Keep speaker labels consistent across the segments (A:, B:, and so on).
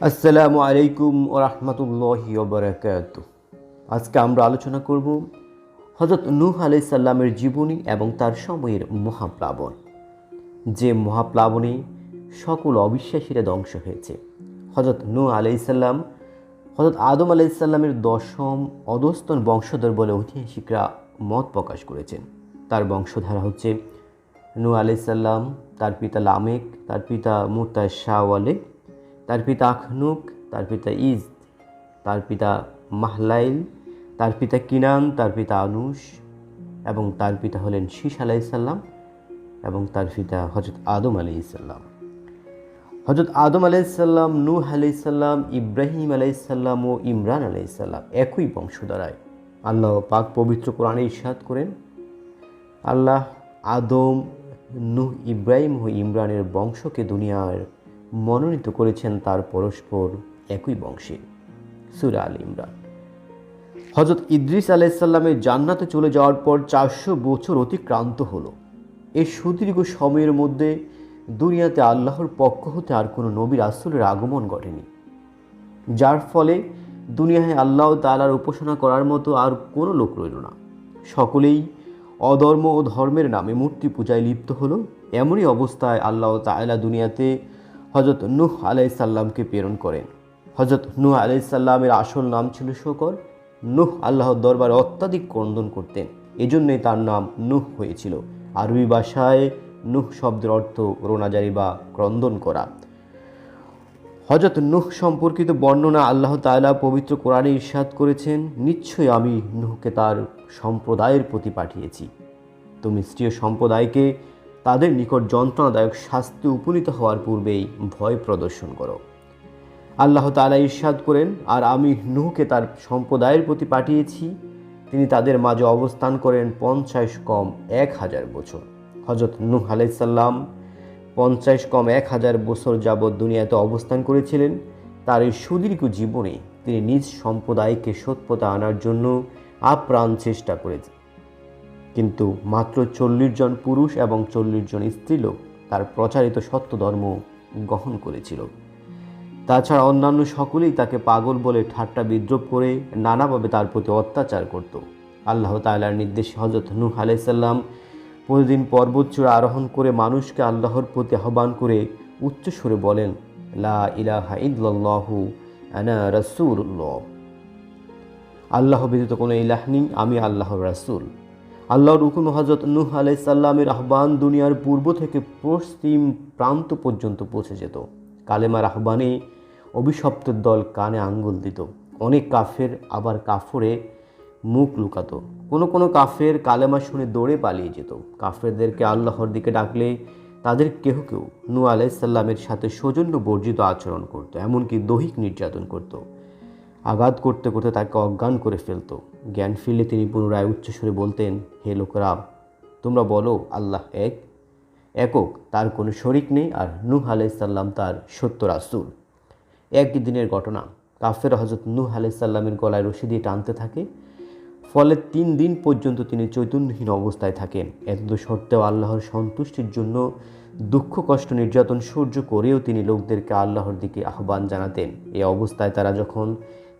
A: আসসালামু আলাইকুম ওয়া রাহমাতুল্লাহি ওয়া বারাকাতুহু। আজকে আমরা আলোচনা করব হযরত নূহ আলাইহিস সালামের জীবনী এবং তার সময়ের মহাপ্লাবন, যে মহাপ্লাবনে সকল অবিশ্বাসীরা ধ্বংস হয়েছে। হযরত নূহ আলাইহিস সালাম হযরত আদম আলাইহিস সালামের দশম অধস্তন বংশধর বলে ঐতিহাসিকরা মত প্রকাশ করেছেন। তার বংশধারা হচ্ছে নূহ আলাইহিস সালাম, তার পিতা লামেক, তার পিতা মুতাশাওয়ালে, তার পিতা আখনুক, তার পিতা ইজ, তার পিতা মাহলাইল, তার পিতা কিনান, তার পিতা আনুশ, এবং তার পিতা হলেন শীশ আলাইসাল্লাম, এবং তার পিতা হযরত আদম আলাইসাল্লাম। হযরত আদম আলাইসাল্লাম, নূহ আলাইসাল্লাম, ইব্রাহিম আলাইসাল্লাম ও ইমরান আলাইসাল্লাম একই বংশধারায়। আল্লাহ পাক পবিত্র কোরআনে ইরশাদ করেন, আল্লাহ আদম, নূহ, ইব্রাহিম ও ইমরানের বংশকে দুনিয়ার মনোনীত করেছেন তার পরস্পর একই বংশে। সূরা আল ইমরান। হযরত ইদ্রিস আলাইহিসসালামের জান্নাতে চলে যাওয়ার পর 400 বছর অতিক্রান্ত হলো। এই সুদীর্ঘ সময়ের মধ্যে দুনিয়াতে আল্লাহর পক্ষ হতে আর কোনো নবী রাসূলের আগমন ঘটেনি, যার ফলে দুনিয়ায় আল্লাহ তাআলার উপাসনা করার মতো আর কোনো লোক রইল না। সকলেই অধর্ম ও ধর্মের নামে মূর্তি পূজায় লিপ্ত হলো। এমনই অবস্থায় আল্লাহ তাআলা দুনিয়াতে হযরত নূহ আলাইহিস সালামকে প্রেরণ করেন। হযরত নূহ আলাইহিস সালামের আসল নাম ছিল শকর। নূহ আল্লাহর দরবারে অত্যাধিক ক্রন্দন করতেন, এজন্যই তার নাম নূহ হয়েছিল। আরবি ভাষায় নূহ শব্দের অর্থ রোনাজারি বা ক্রন্দন করা। হযরত নূহ সম্পর্কিত বর্ণনা আল্লাহ তাআলা পবিত্র কোরআনে ইরশাদ করেছেন, নিশ্চয়ই আমি নূহকে তার সম্প্রদায়ের প্রতি পাঠিয়েছি। তুমি স্ত্রীয় সম্প্রদায়কে তাদের নিকট যন্ত্রণাদায়ক শাস্তি উপনীত হওয়ার পূর্বেই ভয় প্রদর্শন করো। আল্লাহ তাআলা ইরশাদ করেন, আর আমি নূহকে তার সম্প্রদায়ের প্রতি পাঠিয়েছি, তিনি তাদের মাঝে অবস্থান করেন 50 কম 1000 বছর। হযরত নূহ আলাইহিস সালাম 50 কম 1000 বছর যাবৎ দুনিয়াতে অবস্থান করেছিলেন। তার এই সুদীর্ঘ জীবনে তিনি নিজ সম্প্রদায়কে সত্যপথে আনার জন্য আপ্রাণ চেষ্টা করেছেন, কিন্তু মাত্র 40 জন পুরুষ এবং 40 জন স্ত্রীলোক তার প্রচারিত সত্য ধর্ম গ্রহণ করেছিল। তাছাড়া অন্যান্য সকলেই তাকে পাগল বলে ঠাট্টা বিদ্রূপ করে নানাভাবে তার প্রতি অত্যাচার করত। আল্লাহ তাআলার নির্দেশে হযরত নূহ আলাইহিস সালাম প্রতিদিন পর্বত চূড়া আরোহণ করে মানুষকে আল্লাহর প্রতি আহ্বান করে উচ্চস্বরে বলেন, লা ইলাহা ইল্লাল্লাহু আনা রাসূলুল্লাহ, আল্লাহ ব্যতীত কোনো ইলাহ নেই, আমি আল্লাহর রাসূল। আল্লাহর হুকুমে হযরত নূহ আলাইহিস সালামের আহ্বান দুনিয়ার পূর্ব থেকে পশ্চিম প্রান্ত পর্যন্ত পৌঁছে যেত। কালেমার আহ্বানে অভিশপ্তের দল কানে আঙ্গুল দিত। অনেক কাফের আবার কাফরে মুখ লুকাতো। কোনো কাফের কালেমা শুনে দৌড়ে পালিয়ে যেত। কাফেরদেরকে আল্লাহর দিকে ডাকলে তাদের কেউ কেউ নূহ আলাইহিস সালামের সাথে সৌজন্য বর্জিত আচরণ করত, এমনকি দৈহিক নির্যাতন করত। আঘাত করতে করতে তাকে অজ্ঞান করে ফেলত। জ্ঞান ফিরলে তিনি পুনরায় উচ্চস্বরে বলতেন, হে লোকেরা, তোমরা বলো আল্লাহ একক, তার কোনো শরিক নেই, আর নূহ আলাইহিস সালাম তার সত্য রাসূল। একই দিনের ঘটনা, কাফেররা হযরত নূহ আলাইহিস সালামের গলায় রশি দিয়ে টানতে থাকে, ফলে 3 দিন পর্যন্ত তিনি চৈতন্যহীন অবস্থায় থাকেন। এত সত্ত্বেও আল্লাহর সন্তুষ্টির জন্য দুঃখ কষ্ট নির্যাতন সহ্য করেও তিনি লোকদেরকে আল্লাহর দিকে আহ্বান জানাতেন। এই অবস্থায় তারা যখন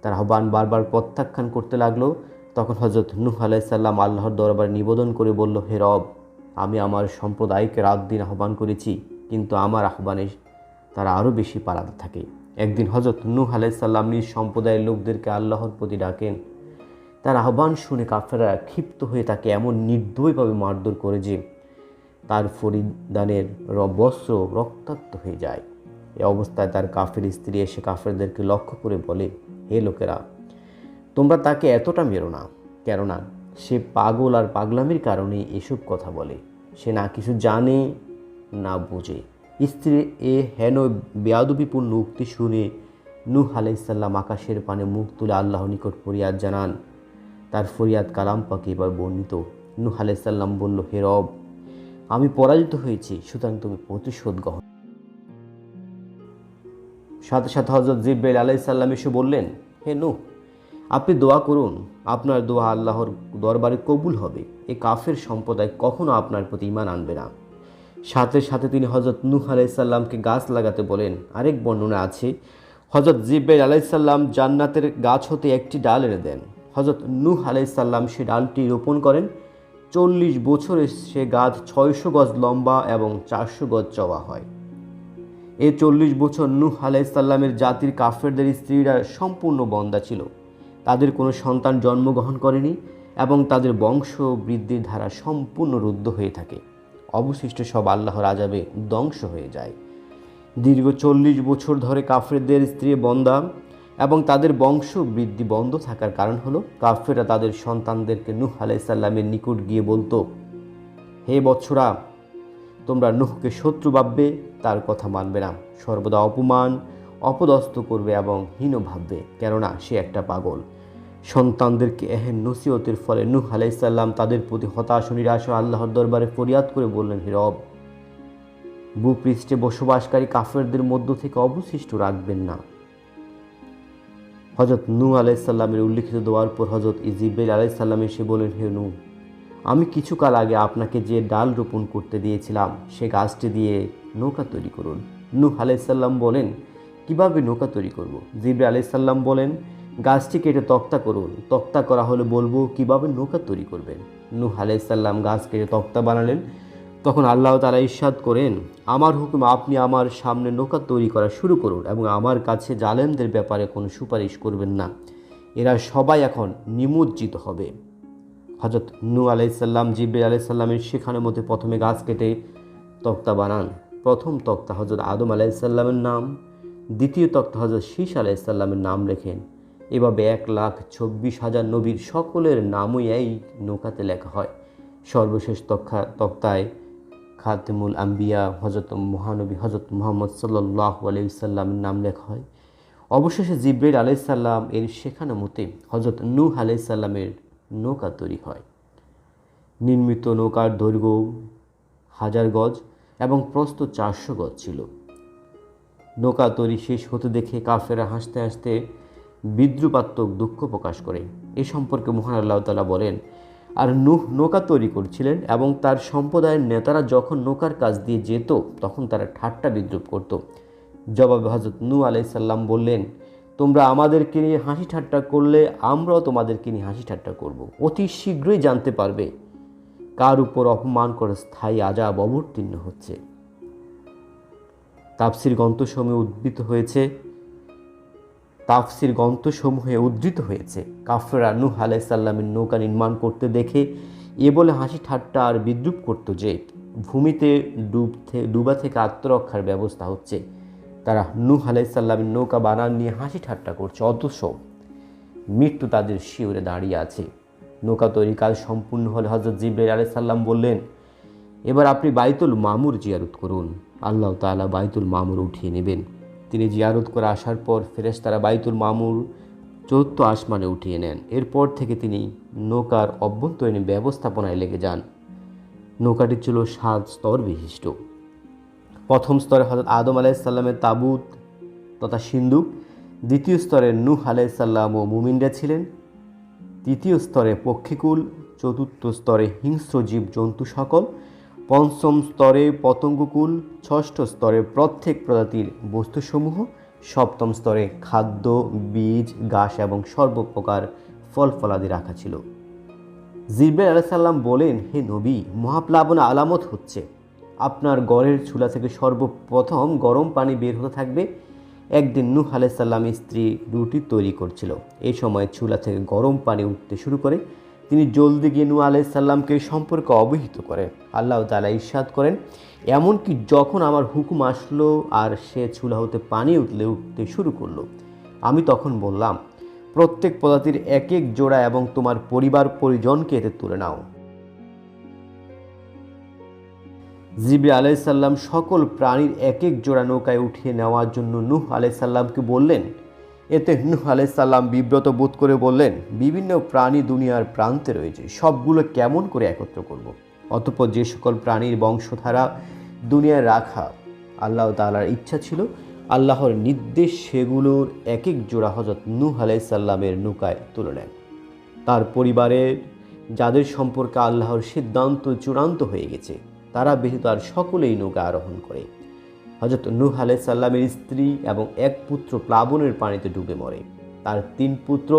A: তার আহ্বান বারবার প্রত্যাখ্যান করতে লাগলো, তখন হযরত নূহ আলাইহিস সালাম আল্লাহর দরবারে নিবেদন করে বলল, হে রব, আমি আমার সম্প্রদায়কে রাত দিন আহ্বান করেছি, কিন্তু আমার আহ্বানে তারা আরও বেশি পালাতে থাকে। একদিন হযরত নূহ আলাইহিস সালাম নিজ সম্প্রদায়ের লোকদেরকে আল্লাহর প্রতি ডাকেন। তার আহ্বান শুনে কাফেররা ক্ষিপ্ত হয়ে তাকে এমন নির্দয়ভাবে মারধর করে যে তার পরিধানের বস্ত্র রক্তাক্ত হয়ে যায়। এই অবস্থায় তার কাফের স্ত্রী এসে কাফেরদেরকে লক্ষ্য করে বলে, হে লোকেরা, তোমরা তাকে এতটা মেরো না, কেননা সে পাগল, আর পাগলামির কারণে এসব কথা বলে। সে না কিছু জানে না বোঝে। স্ত্রীর এ হেন বেয়াদবিপূর্ণ উক্তি শুনে নূহ আলাইহিস সালাম আকাশের পানে মুখ তুলে আল্লাহর নিকট ফরিয়াদ জানান। তার ফরিয়াদ কালাম পাকে এবার বর্ণিত। নূহ আলাইহিস সালাম বলল, হে রব, আমি পরাজিত হয়েছি, সুতরাং তুমি প্রতিশোধ গ্রহণ। সাথে সাথে হযরত জিবরাইল আলাইহিস সালাম এসে বললেন, হে নূহ, আপনি দোয়া করুন, আপনার দোয়া আল্লাহর দরবারে কবুল হবে। এই কাফের সম্প্রদায় কখনো আপনার প্রতি ঈমান আনবে না। সাথে সাথে তিনি হযরত নূহ আলাইহিস সালামকে গাছ লাগাতে বলেন। আরেক বর্ণনা আছে, হজরত জিবরাইল আলাইহিসসালাম জান্নাতের গাছ হতে একটি ডাল এনে দেন। হজরত নূহ আলাইহিসসালাম সে ডালটি রোপণ করেন। 40 বছরে সে গাছ 600 গজ লম্বা এবং 400 গজ চওড়া হয়। এই 40 বছর নূহ আলাইহিসসালামের জাতির কাফেরদের স্ত্রীরা সম্পূর্ণ বন্ধ্যা ছিল। তাদের কোনো সন্তান জন্মগ্রহণ করেনি এবং তাদের বংশ বৃদ্ধির ধারা সম্পূর্ণ রুদ্ধ হয়ে থাকে। অবশিষ্ট সব আল্লাহর আযাবে ধ্বংস হয়ে যায়। দীর্ঘ 40 বছর ধরে কাফেরদের স্ত্রী বন্ধ্যা এবং তাদের বংশ বৃদ্ধি বন্ধ থাকার কারণ হলো কাফেররা তাদের সন্তানদেরকে নূহ আলাইহিসসালামের নিকট গিয়ে বলতো, হে বৎসরা, তোমরা নূহকে শত্রু ভাববে, তার কথা মানবে না, সর্বদা অপমান অপদস্থ করবে এবং হীন ভাববে, কেননা সে একটা পাগল। সন্তানদেরকে এহেন নসিহতের ফলে নূহ আলাইহিসসালাম তাদের প্রতি হতাশ ও নিরাশ আল্লাহর দরবারে ফরিয়াদ করে বললেন, হে রব, ভূপৃষ্ঠে বসবাসকারী কাফেরদের মধ্য থেকে অবশিষ্ট রাখবেন না। হজরত নূহ আলাইহিসসালামের উল্লিখিত দোয়ার পর হজরত জিবরাইল আলাইহিসসালাম এসে বলেন, হে নূহ, আমি কিছুকাল আগে আপনাকে যে ডাল রোপণ করতে দিয়েছিলাম সে গাছটি দিয়ে নৌকা তৈরি করুন। নূহ আলাইহিসসালাম বলেন, কিভাবে নৌকা তৈরি করব? জিবরাইল আলাইহিসসালাম বলেন, গাছটি কেটে তক্তা করুন। তক্তা করা হলে বলবো কিভাবে নৌকা তৈরি করবেন। নূহ আলাইহিসসালাম গাছ কেটে তক্তা বানালেন। তখন আল্লাহ তাআলা ইরশাদ করেন, আমার হুকুম, আপনি আমার সামনে নৌকা তৈরি করা শুরু করুন এবং আমার কাছে জালেমদের ব্যাপারে কোনো সুপারিশ করবেন না, এরা সবাই এখন নিমজ্জিত হবে। হজরত নূহ আলাইহিসসালাম জিবরাইল আলাইহিসসালামের শেখানোর মধ্যে প্রথমে গাছ কেটে তক্তা বানান। প্রথম তক্তা হজরত আদম আলাইহিসসালামের নাম, দ্বিতীয় তক্তা হজরত শীস আলাইহিসসালামের নাম লেখেন। এভাবে 1,24,000 নবীর সকলের নামই এই নৌকাতে লেখা হয়। সর্বশেষ তক্তায় খাতেমুল আম্বিয়া হজরত মহানবী হজরত মুহাম্মদ সাল্লাল্লাহু আলাইহি ওয়াসাল্লামের নাম লেখা হয়। অবশেষে জিবরাইল আলাইহিসসালাম এর শেখানো মতে হজরত নূহ আলাইহিসসালামের নৌকা তৈরি হয়। নির্মিত নৌকার দৈর্ঘ্য 1000 গজ এবং প্রস্থ 400 গজ ছিল। নৌকা তৈরি শেষ হতে দেখে কাফেররা হাসতে হাসতে বিদ্রুপাত্মক দুঃখ প্রকাশ করে। এ সম্পর্কে মহান আল্লাহ তাআলা বলেন, আর নূহ নৌকা তৈরি করছিলেন এবং তার সম্প্রদায়ের নেতারা যখন নৌকার কাছ দিয়ে যেত তখন তারা ঠাট্টা বিদ্রুপ করত। জবাবে হযরত নূহ আলাইহিসসালাম বললেন, তোমরা আমাদেরকে নিয়ে হাসি ঠাট্টা করলে আমরাও তোমাদেরকে নিয়ে হাসি ঠাট্টা করব। অতি শীঘ্রই জানতে পারবে কার উপর অপমান করে স্থায়ী আযাব অবতীর্ণ হচ্ছে। তাফসীর গ্রন্থসমূহে উদ্ধৃত হয়েছে কাফেররা নূহ আলাইহিসসালামের নৌকা নির্মাণ করতে দেখে এ বলে হাসি ঠাট্টা আর বিদ্রুপ করত যে ভূমিতে ডুবা থেকে আত্মরক্ষার ব্যবস্থা হচ্ছে। তারা নূহ আলাইহিসসালামের নৌকা বানান নিয়ে হাসি ঠাট্টা করছে, অথচ মৃত্যু তাদের শিওরে দাঁড়িয়ে আছে। নৌকা তৈরি কাজ সম্পূর্ণ হলে হযরত জিবরাইল আলাইহিসসালাম বললেন, এবার আপনি বাইতুল মামুর জিয়ারত করুন। আল্লাহ তাআলা বাইতুল মামুর উঠিয়ে নেবেন। তিনি জিয়ারত করে আসার পর ফেরেশতারা বাইতুল মামুর 4th আসমানে উঠিয়ে নেন। এরপর থেকে তিনি নৌকার অভ্যন্তরীণ ব্যবস্থাপনায় লেগে যান। নৌকাটি ছিল 7 স্তর বিশিষ্ট। প্রথম স্তরে হযরত আদম আলাইহিসসালামের তাবুত তথা সিন্দুক, দ্বিতীয় স্তরে নূহ আলাইহিসসালাম ও মুমিনরা ছিলেন, তৃতীয় স্তরে পক্ষীকুল, চতুর্থ স্তরে হিংস্র জীব জন্তু সকল, পঞ্চম স্তরে পতঙ্গকুল, ষষ্ঠ স্তরে প্রত্যেক প্রজাতির বস্তুসমূহ, সপ্তম স্তরে খাদ্য, বীজ, ঘাস এবং সর্বপ্রকার ফল ফলাদি রাখা ছিল। জিবরাইল আলাইহিসসালাম বলেন, হে নবী, মহাপ্লাবন আলামত হচ্ছে। আপনার ঘরের চুলা থেকে সর্বপ্রথম গরম পানি বের হতে থাকবে। একদিন নূহ আলাইহিসসালামের স্ত্রী রুটি তৈরি করছিল। এই সময় চুলা থেকে গরম পানি উঠতে শুরু করে। তিনি জলদি গিয়ে নূহ আলাইহিসসালামকে সম্পর্কে অবহিত করেন। আল্লাহ তাআলা ইরশাদ করেন, এমনকি যখন আমার হুকুম আসলো আর সে চুলা হতে পানি উঠতে শুরু করলো, আমি তখন বললাম, প্রত্যেক প্রজাতির এক এক জোড়া এবং তোমার পরিবার পরিজনকে এতে তুলে নাও। জিবরাইল আলাইহিসসালাম সকল প্রাণীর এক এক জোড়া নৌকায় উঠিয়ে নেওয়ার জন্য নূহ আলাইহিসসালামকে বললেন। এতে নূহ আলাইহিসসালাম বিব্রত বোধ করে বললেন, বিভিন্ন প্রাণী দুনিয়ার প্রান্তে রয়েছে, সবগুলো কেমন করে একত্র করব? অতঃপর যে সকল প্রাণীর বংশধারা দুনিয়ায় রাখা আল্লাহ তাআলার ইচ্ছা ছিল, আল্লাহর নির্দেশ সেগুলোর এক এক জোড়া হযরত নূহ আলাইহিসসালামের নৌকায় তুলে নেন। তার পরিবারের যাদের সম্পর্কে আল্লাহর সিদ্ধান্ত চূড়ান্ত হয়ে গেছে তারা ব্যতীত আর সকলেই নৌকা আরোহণ করে। হযরত নূহ আলাইহিস সালামের স্ত্রী এবং এক পুত্র প্লাবনের পানিতে ডুবে মরে। তার 3 পুত্র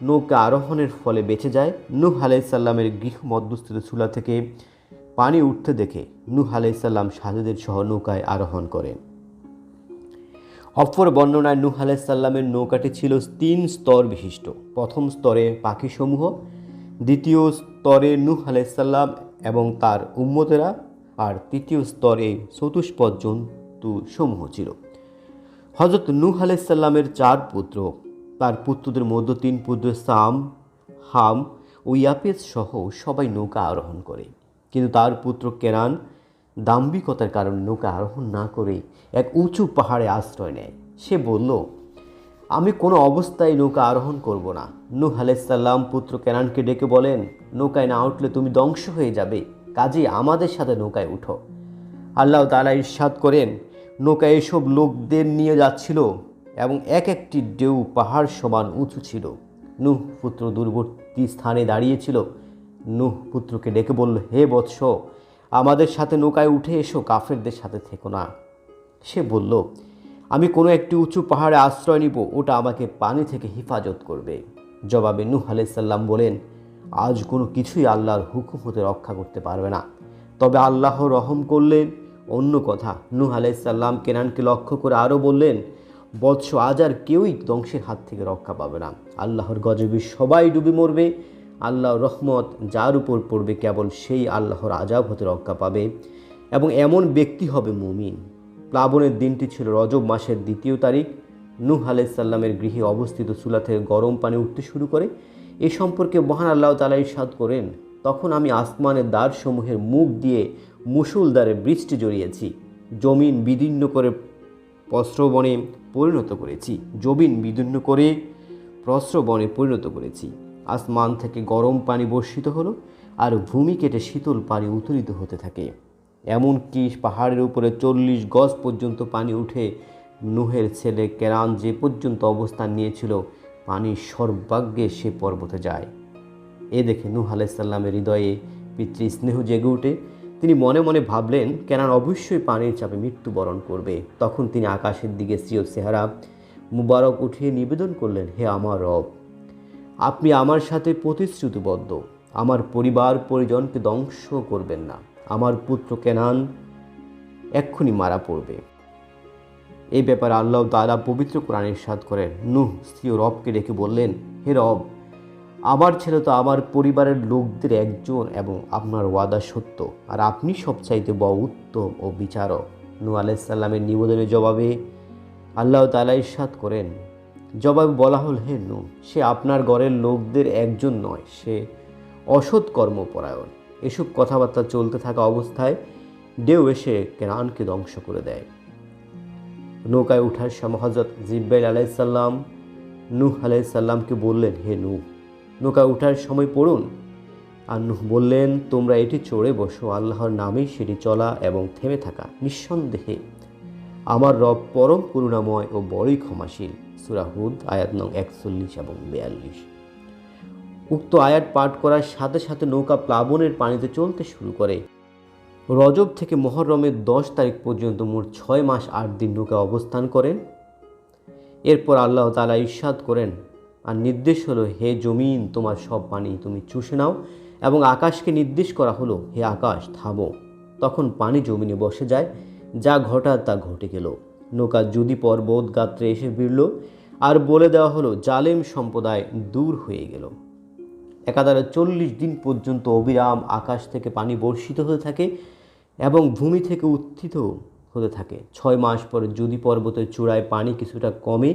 A: নৌকা আরোহণের ফলে বেঁচে যায়। নূহ আলাইহিস সালামের গৃহ মধ্যস্থিত চুলা থেকে পানি উঠতে দেখে নূহ আলাইহিস সালাম সাথীদের সহ নৌকায় আরোহণ করেন। অপর বর্ণনায় নূহ আলাইহিস সালামের নৌকাটি ছিল 3 স্তর বিশিষ্ট। প্রথম স্তরে পাখিসমূহ, দ্বিতীয় স্তরে নূহ আলাইহিস সালাম এবং তার উম্মতেরা, আর তৃতীয় স্তরে চতুষ্পদ জন্তু সমূহ ছিল। হযরত নূহ আলাইহিস সালামের 4 পুত্র। তার পুত্রদের মধ্যে 3 পুত্র সাম, হাম ও ইয়াফেস সহ সবাই নৌকা আরোহণ করে। কিন্তু তার পুত্র কেনান দাম্ভিকতার কারণে নৌকা আরোহণ না করে এক উঁচু পাহাড়ে আশ্রয় নেয়। সে বলল, আমি কোনো অবস্থায় নৌকা আরোহণ করব না। নূহ আলাইহিস সালাম পুত্র কেনানকে ডেকে বলেন, নৌকায় না উঠলে তুমি ধ্বংস হয়ে যাবে, কাজেই আমাদের সাথে নৌকায় উঠো। আল্লাহ তাআলা ইরশাদ করেন, নৌকায় এসব লোকদের নিয়ে যাচ্ছিল এবং এক একটি ঢেউ পাহাড় সমান উঁচু ছিল। নূহ পুত্র দূরবর্তী স্থানে দাঁড়িয়েছিল। নূহ পুত্রকে ডেকে বলল, হে বৎস, আমাদের সাথে নৌকায় উঠে এসো, কাফেরদের সাথে থেকো না। সে বলল, আমি কোনো একটি উঁচু পাহাড়ে আশ্রয় নিব, ওটা আমাকে পানি থেকে হেফাজত করবে। জবাবে নূহ আলাইহিস সালাম বলেন, আজ কোনো কিছুই আল্লাহর হুকুম হতে রক্ষা করতে পারবে না, তবে আল্লাহ রহম করলেন অন্য কথা। নূহ আলাইহিস সালাম কেনানকে লক্ষ্য করে আরও বললেন, বৎস, আজ আর কেউই ধ্বংসের হাত থেকে রক্ষা পাবে না। আল্লাহর গজবে সবাই ডুবে মরবে। আল্লাহর রহমত যার উপর পড়বে কেবল সেই আল্লাহর আযাব হতে রক্ষা পাবে এবং এমন ব্যক্তি হবে মুমিন। প্লাবনের দিনটি ছিল রজব মাসের 2 তারিখ। নূহ আলাইহিস সালামের গৃহে অবস্থিত চুলা থেকে গরম পানি উঠতে শুরু করে। এ সম্পর্কে মহান আল্লাহ তাআলা ইরশাদ করেন, তখন আমি আসমানের দ্বারসমূহের মুখ দিয়ে মুষলধারে বৃষ্টি জড়িয়েছি, জমিন বিদীর্ণ করে প্রস্রবণে পরিণত করেছি। আসমান থেকে গরম পানি বর্ষিত হলো আর ভূমি কেটে শীতল পানি উত্তোলিত হতে থাকে। এমনকি পাহাড়ের উপরে 40 গজ পর্যন্ত পানি উঠে নূহের ছেলে কেনান যে পর্যন্ত অবস্থান নিয়েছিল, পানি সর্বাগ্রে সে পর্বতে যায়। এ দেখে নূহ আলাইহিস সালামের হৃদয়ে পিতৃস্নেহ জেগে ওঠে। তিনি মনে মনে ভাবলেন, কেনান অবশ্যই পানির চাপে মৃত্যুবরণ করবে। তখন তিনি আকাশের দিকে স্বীয় চেহারা মুবারক উঠিয়ে নিবেদন করলেন, হে আমার রব, আপনি আমার সাথে প্রতিশ্রুতিবদ্ধ, আমার পরিবার পরিজনকে ধ্বংস করবেন না। আমার পুত্র কেনান এক্ষুনি মারা পড়বে। এই ব্যাপারে আল্লাহ তাআলা পবিত্র কোরআনে ইরশাদ করেন, নূহ স্ত্রী রবকে ডেকে বললেন, হে রব, আমার ছেলে তো আমার পরিবারের লোকদের একজন এবং আপনার ওয়াদা সত্য, আর আপনি সবচাইতে বড় উত্তম ও বিচারক। নূহ আলাইহিস সালামের নিবেদনের জবাবে আল্লাহ তাআলা ইরশাদ করেন, জবাবে বলা হল, হে নূহ, সে আপনার ঘরের লোকদের একজন নয়, সে অসৎ কর্মপরায়ণ। এসব কথাবার্তা চলতে থাকা অবস্থায় ঢেউ এসে কেনানকে ধ্বংস করে দেয়। নৌকায় ওঠার সময় হযরত জিবরাইল আলাইহিস সালাম নূহ আলাইহিস সালামকে বললেন, হে নূহ, নৌকায় ওঠার সময় পড়ুন। আর নূহ বললেন, তোমরা এটি চড়ে বসো, আল্লাহর নামেই সেটি চলা এবং থেমে থাকা। নিঃসন্দেহে আমার রব পরম করুণাময় ও বড়ই ক্ষমাশীল। সূরা হুদ আয়াত নং 41 এবং 42। উক্ত আয়াত পাঠ করার সাথে সাথে নৌকা প্লাবনের পানিতে চলতে শুরু করে। রজব থেকে মুহররমের 10 তারিখ পর্যন্ত মোট 6 মাস 8 দিন নৌকা অবস্থান করেন। এরপর আল্লাহ তাআলা ইরশাদ করেন, আর নির্দেশ হলো, হে জমিন, তোমার সব পানি তুমি চুষে নাও, এবং আকাশকে নির্দেশ করা হলো, হে আকাশ, থামো। তখন পানি জমিনে বসে যায়। যা ঘটার তা ঘটে গেল। নৌকা যদি পর্বত গাত্রে এসে ভিড়ল, আর বলে দেওয়া হলো, জালেম সম্প্রদায় দূর হয়ে গেল। একাধারে 40 দিন পর্যন্ত অবিরাম আকাশ থেকে পানি বর্ষিত হতে থাকে এবং ভূমি থেকে উত্থিত হতে থাকে। 6 মাস পরে জুদি পর্বতের চূড়ায় পানি কিছুটা কমে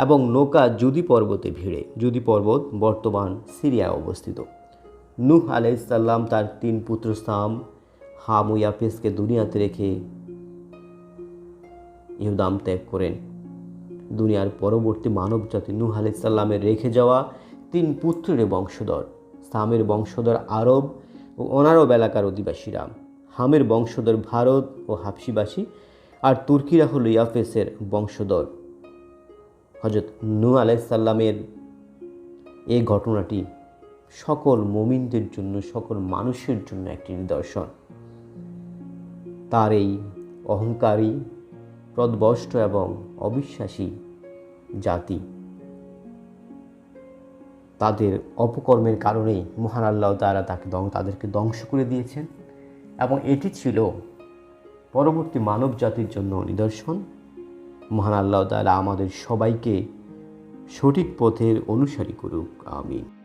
A: এবং নৌকা জুদি পর্বতে ভিড়ে। জুদি পর্বত বর্তমান সিরিয়ায় অবস্থিত। নূহ আলাইহিস সালাম তার 3 পুত্র সাম, হাম ও ইয়াফেসকে দুনিয়াতে রেখে ইহদাম ত্যাগ করেন। দুনিয়ার পরবর্তী মানবজাতি নূহ আলাইহিস সালামের রেখে যাওয়া 3 পুত্রের বংশধর। সামের বংশধর আরব ও অনারব এলাকার অধিবাসীরা, হামের বংশধর ভারত ও হাবশিবাসী, আর তুর্কিরা হল ইয়াফেসের বংশধর। হযরত নূহ আলাইহিস সালামের এই ঘটনাটি সকল মুমিনদের জন্য, সকল মানুষের জন্য একটি নিদর্শন। তার এই অহংকারী পথভ্রষ্ট এবং অবিশ্বাসী জাতি, তাদের অপকর্মের কারণেই মহান আল্লাহ তাআলা তাদেরকে ধ্বংস করে দিয়েছেন। এবং এটি ছিল পরবর্তী মানব জাতির জন্য নিদর্শন। মহান আল্লাহ তাআলা আমাদের সবাইকে সঠিক পথের অনুসারী করুক। আমিন।